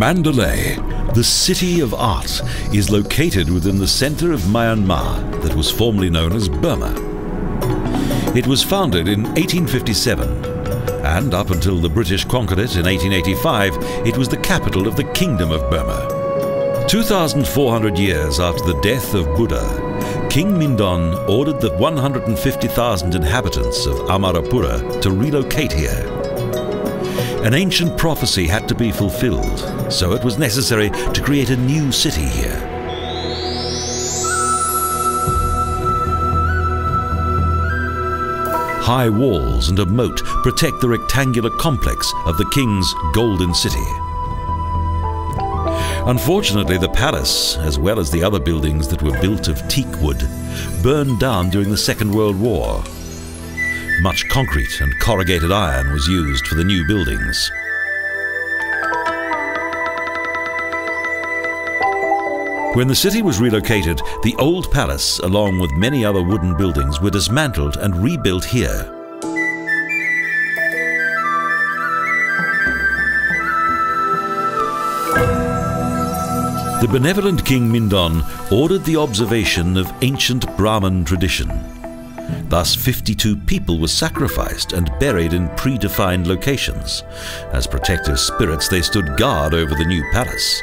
Mandalay, the city of art, is located within the center of Myanmar that was formerly known as Burma. It was founded in 1857, and up until the British conquered it in 1885, it was the capital of the Kingdom of Burma. 2,400 years after the death of Buddha, King Mindon ordered the 150,000 inhabitants of Amarapura to relocate here. An ancient prophecy had to be fulfilled, so it was necessary to create a new city here. High walls and a moat protect the rectangular complex of the king's golden city. Unfortunately, the palace, as well as the other buildings that were built of teak wood, burned down during the Second World War. Much concrete and corrugated iron was used for the new buildings. When the city was relocated, the old palace, along with many other wooden buildings, were dismantled and rebuilt here. The benevolent King Mindon ordered the observation of ancient Brahmin tradition. Thus 52 people were sacrificed and buried in predefined locations. As protective spirits, they stood guard over the new palace.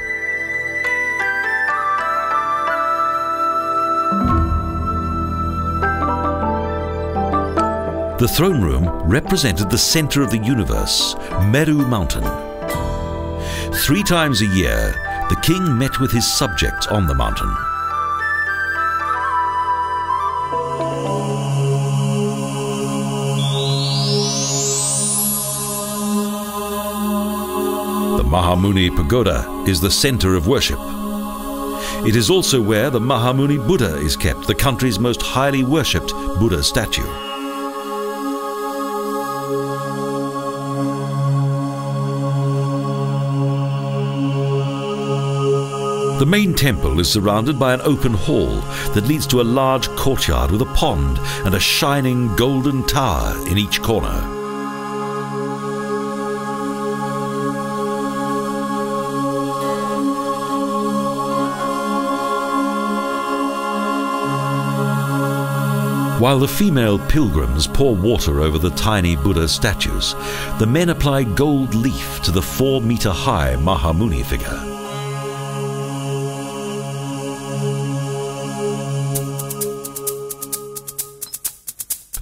The throne room represented the center of the universe, Meru Mountain. 3 times a year, the king met with his subjects on the mountain. The MAHAMUNI Pagoda is the center of worship. It is also where the MAHAMUNI Buddha is kept, the country's most highly worshipped Buddha statue. The main temple is surrounded by an open hall that leads to a large courtyard with a pond and a shining golden tower in each corner. While the female pilgrims pour water over the tiny Buddha statues, the men apply gold leaf to the 4-meter-high Mahamuni figure.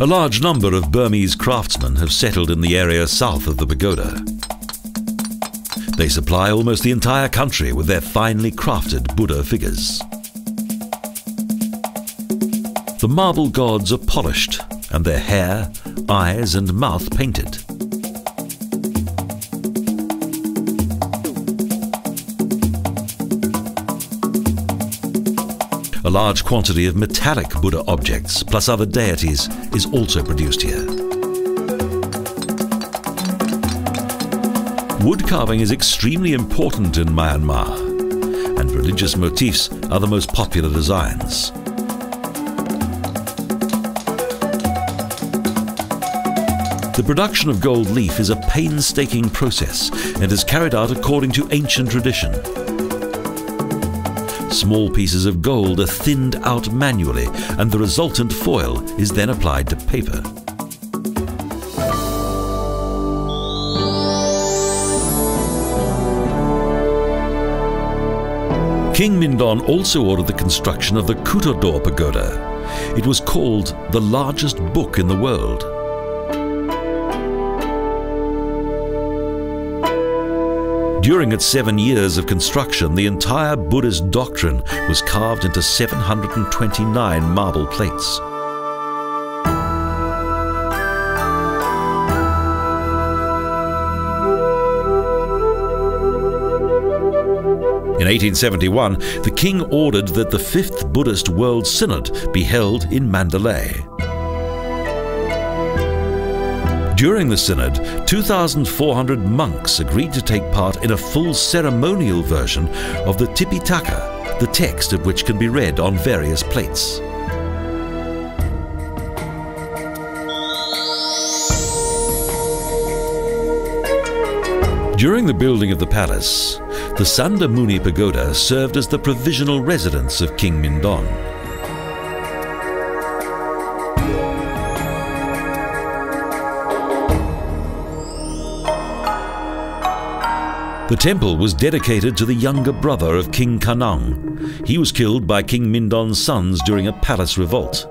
A large number of Burmese craftsmen have settled in the area south of the pagoda. They supply almost the entire country with their finely crafted Buddha figures. The marble gods are polished and their hair, eyes and mouth painted. A large quantity of metallic Buddha objects, plus other deities, is also produced here. Wood carving is extremely important in Myanmar, and religious motifs are the most popular designs. The production of gold leaf is a painstaking process and is carried out according to ancient tradition. Small pieces of gold are thinned out manually, and the resultant foil is then applied to paper. King Mindon also ordered the construction of the Kutodor Pagoda. It was called the largest book in the world. During its 7 years of construction, the entire Buddhist doctrine was carved into 729 marble plates. In 1871, the king ordered that the 5th Buddhist World Synod be held in Mandalay. During the synod, 2,400 monks agreed to take part in a full ceremonial version of the Tipitaka, the text of which can be read on various plates. During the building of the palace, The SANDAMUNI Pagoda served as the provisional residence of King Mindon. The temple was dedicated to the younger brother of King Kanang. He was killed by King Mindon's sons during a palace revolt.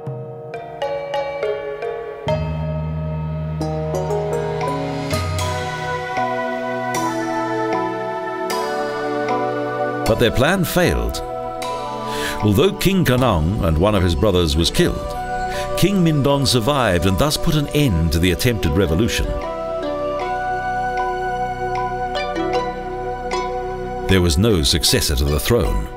But their plan failed. Although King Kanang and one of his brothers was killed, King Mindon survived and thus put an end to the attempted revolution. There was no successor to the throne.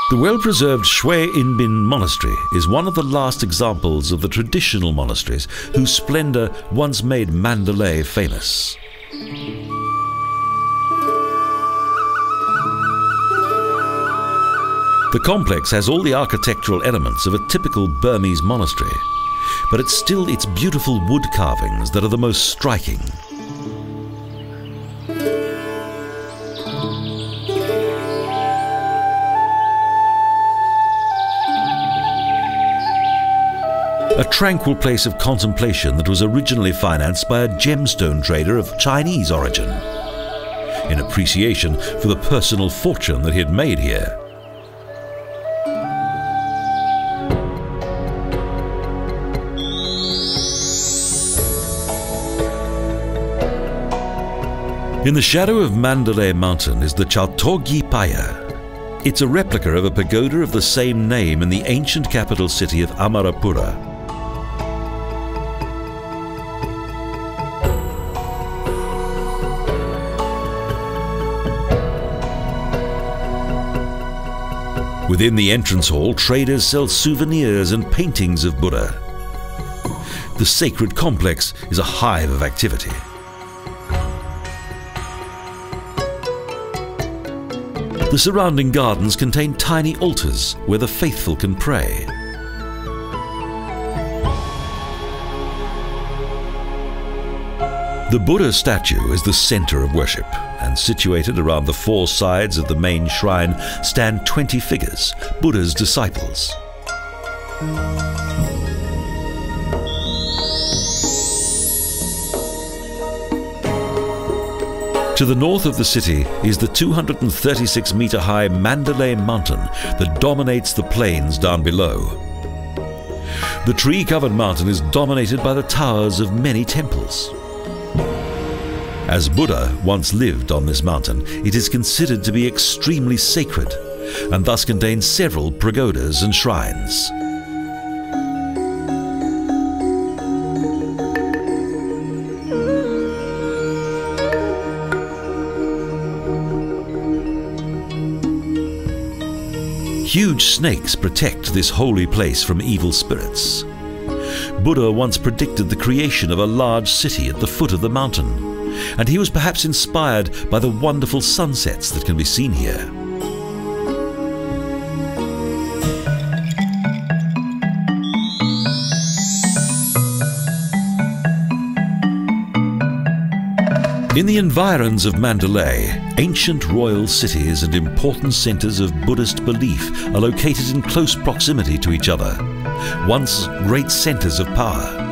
The well-preserved SHWE INBIN monastery is one of the last examples of the traditional monasteries whose splendor once made Mandalay famous. The complex has all the architectural elements of a typical Burmese monastery, but it's still its beautiful wood carvings that are the most striking. A tranquil place of contemplation that was originally financed by a gemstone trader of Chinese origin, in appreciation for the personal fortune that he had made here. In the shadow of Mandalay Mountain is the Chaltogi Paya. It's a replica of a pagoda of the same name in the ancient capital city of Amarapura. Within the entrance hall, traders sell souvenirs and paintings of Buddha. The sacred complex is a hive of activity. The surrounding gardens contain tiny altars where the faithful can pray. The Buddha statue is the center of worship, and situated around the four sides of the main shrine stand 20 figures, Buddha's disciples. To the north of the city is the 236-meter-high Mandalay Mountain that dominates the plains down below. The tree-covered mountain is dominated by the towers of many temples. As Buddha once lived on this mountain, it is considered to be extremely sacred, and thus contains several pagodas and shrines. Huge snakes protect this holy place from evil spirits. Buddha once predicted the creation of a large city at the foot of the mountain, and he was perhaps inspired by the wonderful sunsets that can be seen here. In the environs of Mandalay, ancient royal cities and important centers of Buddhist belief are located in close proximity to each other, once great centers of power.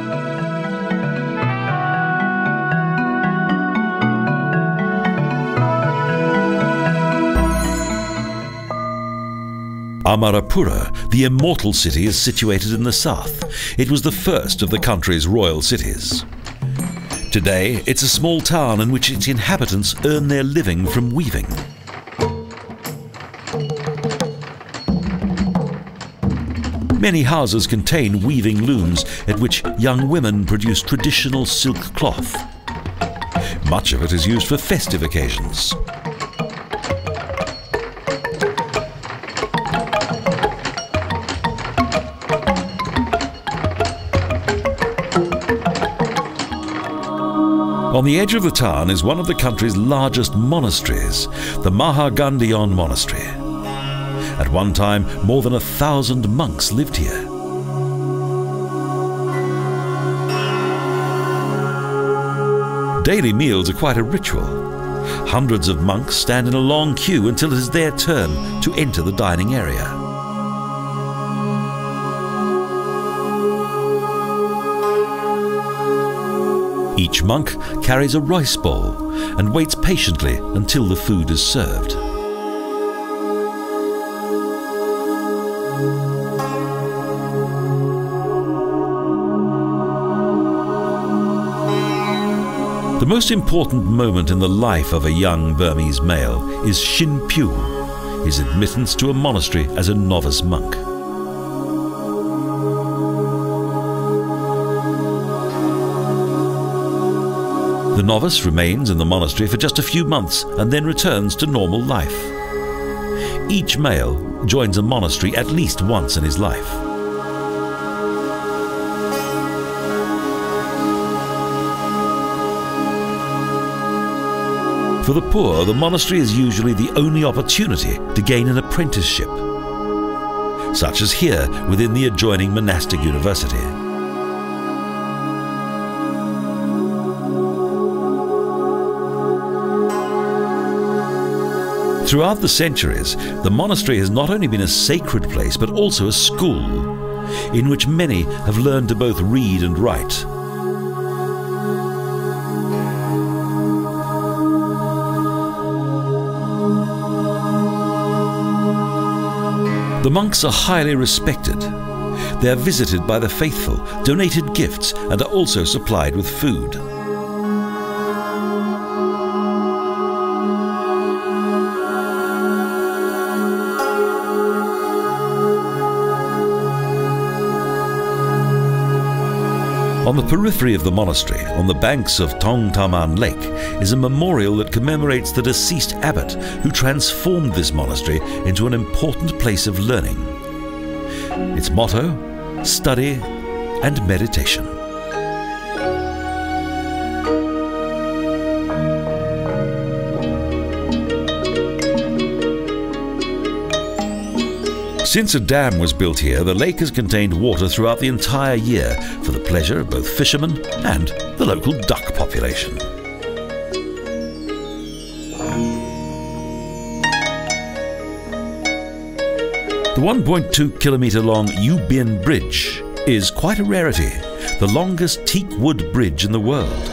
Amarapura, the Immortal City, is situated in the south. It was the first of the country's royal cities. Today, it's a small town in which its inhabitants earn their living from weaving. Many houses contain weaving looms at which young women produce traditional silk cloth. Much of it is used for festive occasions. On the edge of the town is one of the country's largest monasteries, the Mindon Monastery. At At one time, more than 1,000 monks lived here. Daily meals are quite a ritual. Hundreds of monks stand in a long queue until it is their turn to enter the dining area. Each monk carries a rice bowl and waits patiently until the food is served. The most important moment in the life of a young Burmese male is Shin Pyu, his admittance to a monastery as a novice monk. The novice remains in the monastery for just a few months and then returns to normal life. Each male joins a monastery at least once in his life. For the poor, the monastery is usually the only opportunity to gain an apprenticeship, such as here within the adjoining monastic university. Throughout the centuries, the monastery has not only been a sacred place but also a school, in which many have learned to both read and write. The monks are highly respected. They are visited by the faithful, donated gifts, and are also supplied with food. On the periphery of the monastery, on the banks of Tong Taman Lake, is a memorial that commemorates the deceased abbot who transformed this monastery into an important place of learning. Its motto: study and meditation. Since a dam was built here, the lake has contained water throughout the entire year for the pleasure of both fishermen and the local duck population. The 1.2-kilometre long U Min Bridge is quite a rarity, the longest teak wood bridge in the world.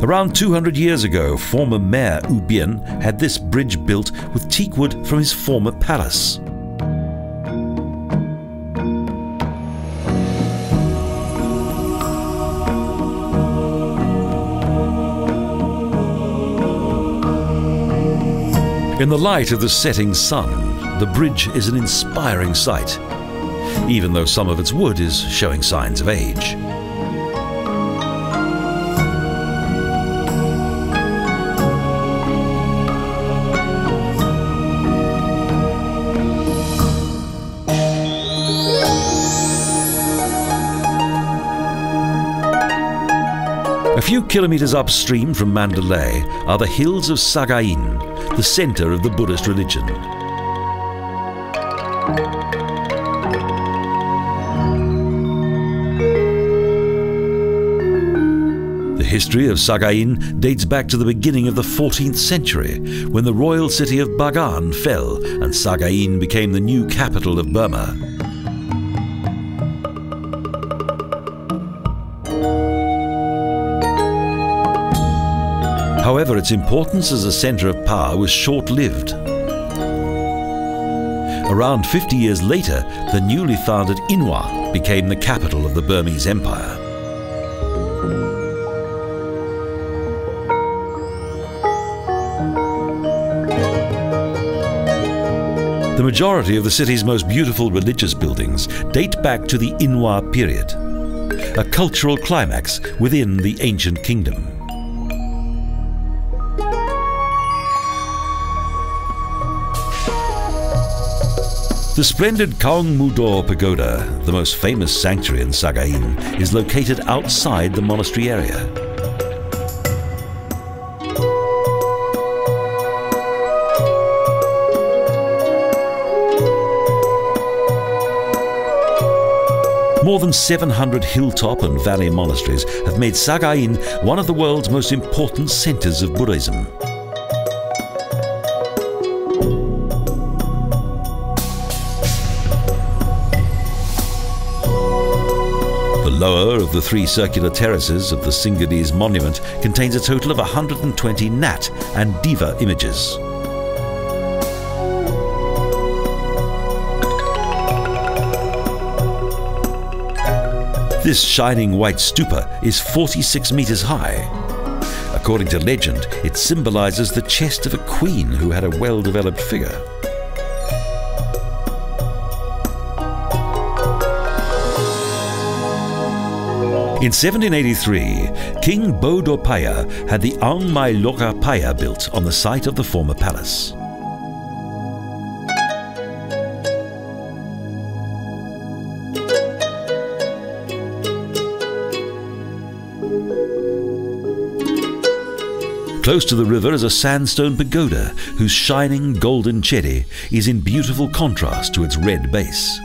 Around 200 years ago, former Mayor U Min had this bridge built with teak wood from his former palace. In the light of the setting sun, the bridge is an inspiring sight, even though some of its wood is showing signs of age. A few kilometers upstream from Mandalay are the hills of SAGAING, the center of the Buddhist religion. The history of SAGAING dates back to the beginning of the 14th century, when the royal city of Bagan fell and SAGAING became the new capital of Burma. However, its importance as a center of power was short-lived. Around 50 years later, the newly founded Inwa became the capital of the Burmese Empire. The majority of the city's most beautiful religious buildings date back to the Inwa period, a cultural climax within the ancient kingdom. The splendid Shwenandaw Pagoda, the most famous sanctuary in SAGAING, is located outside the monastery area. More than 700 hilltop and valley monasteries have made SAGAING one of the world's most important centers of Buddhism. The lower of the three circular terraces of the Singadese monument contains a total of 120 Nat and Diva images. This shining white stupa is 46 meters high. According to legend, it symbolizes the chest of a queen who had a well-developed figure. In 1783, King Bodopaya had the Ang Mai Loka Paya built on the site of the former palace. Close to the river is a sandstone pagoda whose shining golden chedi is in beautiful contrast to its red base.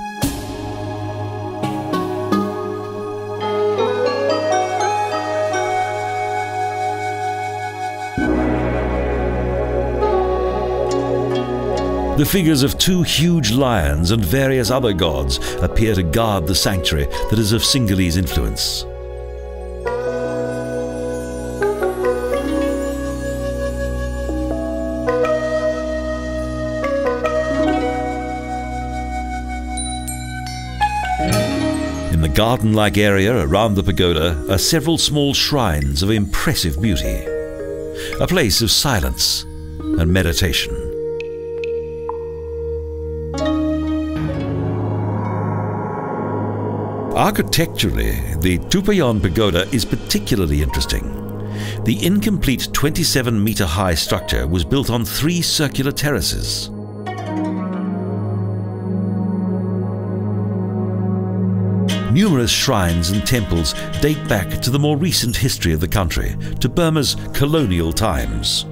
The figures of two huge lions and various other gods appear to guard the sanctuary that is of Sinhalese influence. In the garden-like area around the pagoda are several small shrines of impressive beauty, a place of silence and meditation. Architecturally, the Tupayan Pagoda is particularly interesting. The incomplete 27-meter-high structure was built on 3 circular terraces. Numerous shrines and temples date back to the more recent history of the country, to Burma's colonial times.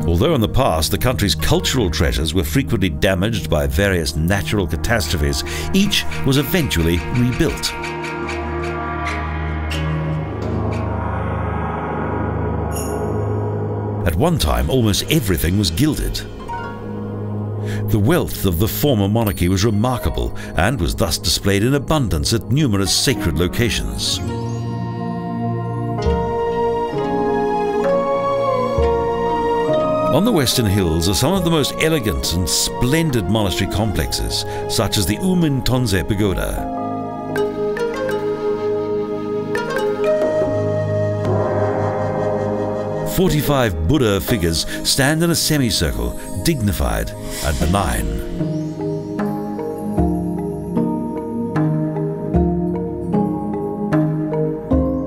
Although in the past the country's cultural treasures were frequently damaged by various natural catastrophes, each was eventually rebuilt. At one time, almost everything was gilded. The wealth of the former monarchy was remarkable and was thus displayed in abundance at numerous sacred locations. On the western hills are some of the most elegant and splendid monastery complexes, such as the U Min Thonzeh Pagoda. "45 Buddha figures stand in a semicircle, dignified and benign.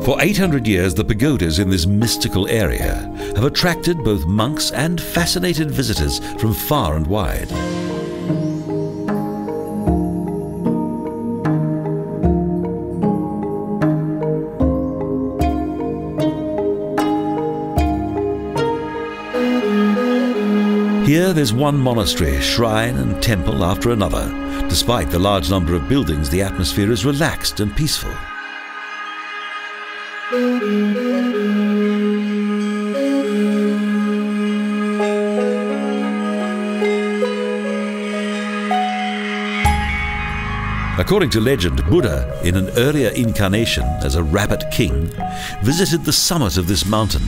For 800 years, the pagodas in this mystical area have attracted both monks and fascinated visitors from far and wide. Here there's one monastery, shrine and temple after another. Despite the large number of buildings, the atmosphere is relaxed and peaceful. According to legend, Buddha, in an earlier incarnation as a rabbit king, visited the summit of this mountain.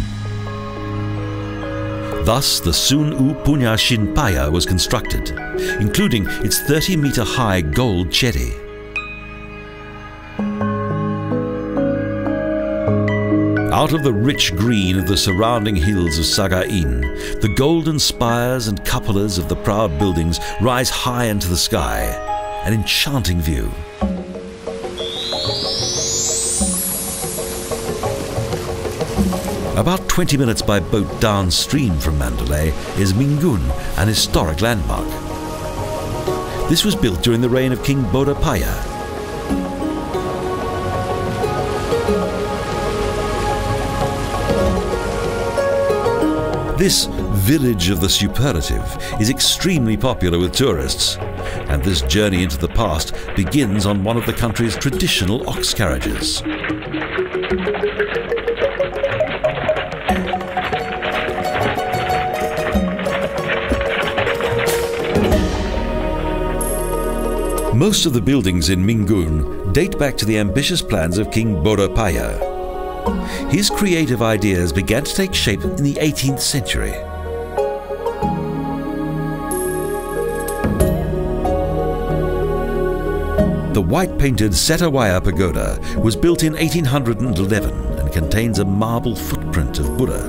Thus, the Sun U Punya Shinpaya was constructed, including its 30-meter-high gold chedi. Out of the rich green of the surrounding hills of SAGAING, the golden spires and cupolas of the proud buildings rise high into the sky, an enchanting view. About 20 minutes by boat downstream from Mandalay is MINGUN, an historic landmark. This was built during the reign of King Boda Paya. This village of the superlative is extremely popular with tourists, and this journey into the past begins on one of the country's traditional ox carriages. Most of the buildings in MINGUN date back to the ambitious plans of King Boda Paya. His creative ideas began to take shape in the 18th century. The white-painted SAGAING Pagoda was built in 1811 and contains a marble footprint of Buddha.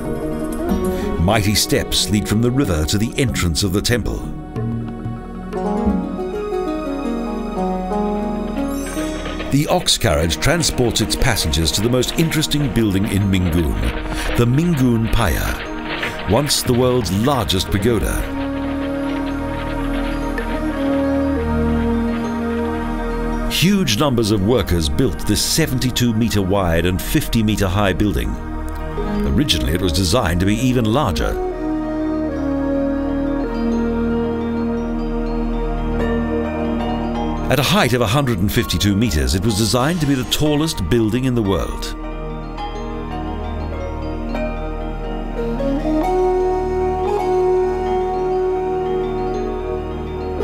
Mighty steps lead from the river to the entrance of the temple. The ox carriage transports its passengers to the most interesting building in MINGUN, the MINGUN Paya, once the world's largest pagoda. Huge numbers of workers built this 72-meter wide and 50-meter high building. Originally, it was designed to be even larger. At a height of 152 meters, it was designed to be the tallest building in the world.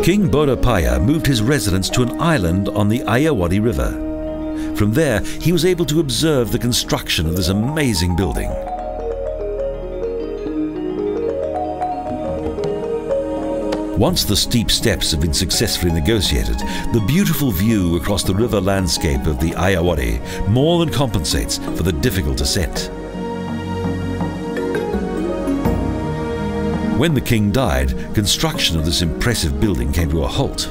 King Boda Paya moved his residence to an island on the Ayeyarwady River. From there, he was able to observe the construction of this amazing building. Once the steep steps have been successfully negotiated, the beautiful view across the river landscape of the Ayeyarwady more than compensates for the difficult ascent. When the king died, construction of this impressive building came to a halt.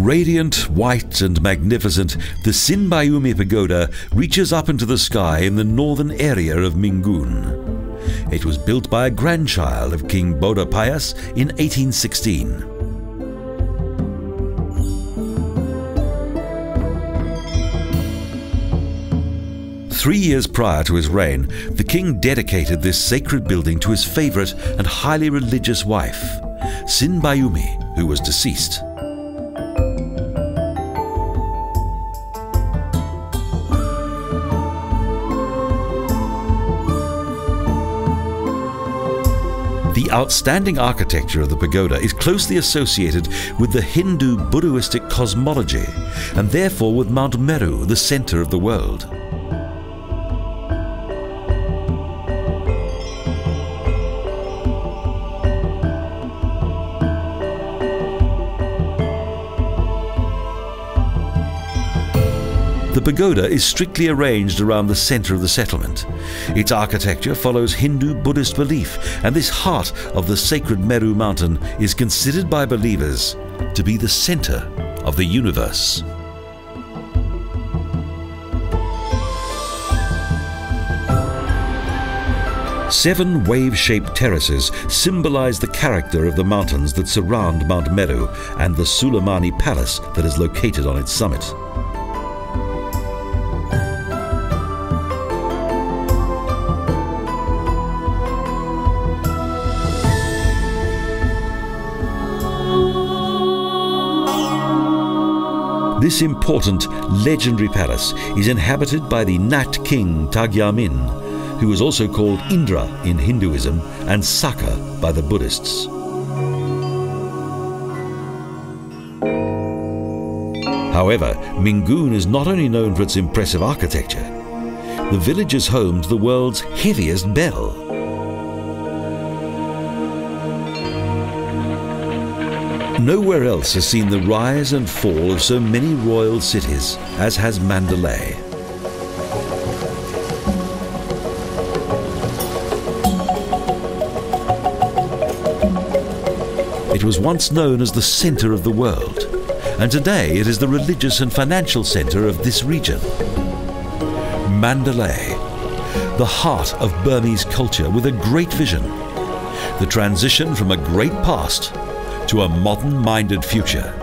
Radiant, white and magnificent, the Sinbayumi Pagoda reaches up into the sky in the northern area of MINGUN. It was built by a grandchild of King Boda Payas in 1816. Three years prior to his reign, the king dedicated this sacred building to his favorite and highly religious wife, Sinbayumi, who was deceased. The outstanding architecture of the pagoda is closely associated with the Hindu-Buddhistic cosmology, and therefore with Mount Meru, the center of the world. The pagoda is strictly arranged around the center of the settlement. Its architecture follows Hindu-Buddhist belief, and this heart of the sacred Meru mountain is considered by believers to be the center of the universe. Seven wave-shaped terraces symbolize the character of the mountains that surround Mount Meru and the Sulemani Palace that is located on its summit. This important, legendary palace is inhabited by the Nat King Tagyamin, who is also called Indra in Hinduism and Saka by the Buddhists. However, MINGUN is not only known for its impressive architecture. The village is home to the world's heaviest bell. Nowhere else has seen the rise and fall of so many royal cities as has Mandalay. It was once known as the center of the world, and today it is the religious and financial center of this region. Mandalay, the heart of Burmese culture with a great vision, the transition from a great past to a modern-minded future.